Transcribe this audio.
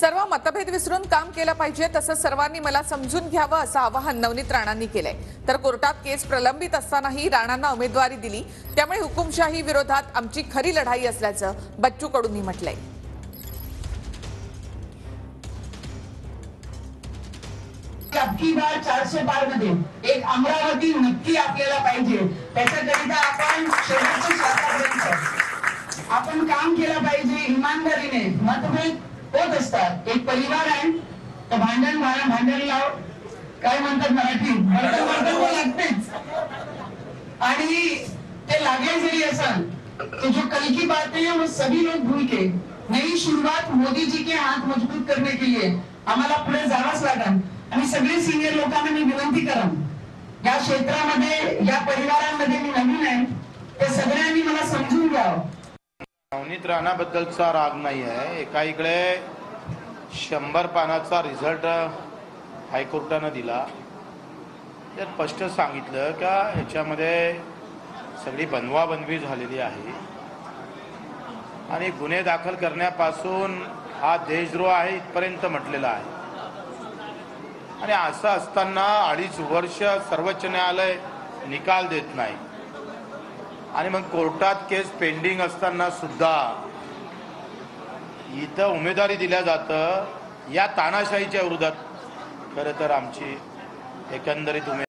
सर्व मतभेद विसरून काम केलं पाहिजे, तसंच सर्वांनी मला समजून घ्यावं असं आवाहन नवनीत राणांनी केलंय। तर कोर्टात केस प्रलंबित असतानाही राणांना उमेदवारी दिली, त्यामुळे हुकुमशाही विरोधात आमची खरी लढाई असल्याचं बच्चू कडूंनी म्हटलंय। अबकी बार 400 पार मध्ये एक अमरावती नक्की आपल्याला पाहिजे। त्याच्याकरिता आपण शेवटच्या श्वासापर्यंत आपण काम केलं पाहिजे इमानदारीने। मतभेद होत असतात, एक परिवार आहे तर भांडण लाव काय म्हणतात मराठीत भांडण लागतेच, आणि ते लागेल जरी असेल तो जो कल की बात है वो सभी लोग भूल के नई शुरुआत मोदी जी के हाथ मजबूत करने के लिए आम्हाला पुढे जावंच लागेल। आणि सगळे सिनियर लोकांना मी विनंती करन, या क्षेत्रामध्ये या परिवारांमध्ये मी नवीन आहे, ते सगळ्यांनी मला समजून घ्यावं। नवनीत राणाबद्दलचा राग नाही आहे। एका इकडे 100 पानाचा रिझल्ट हायकोर्टाने दिला, त्यात स्पष्ट सांगितलं का याच्यामध्ये सगळी बनवाबनवी झालेली आहे आणि गुन्हे दाखल करण्यापासून हा देशद्रोह आहे इथपर्यंत म्हटलेला आहे। आणि असं असताना 2.5 वर्ष सर्वोच्च न्यायालय निकाल देत नाही आणि मग कोर्टात केस पेंडिंग असताना सुद्धा इथं उमेदवारी दिल्या जातं, या तानाशाहीच्या विरोधात खरं तर आमची एकंदरीत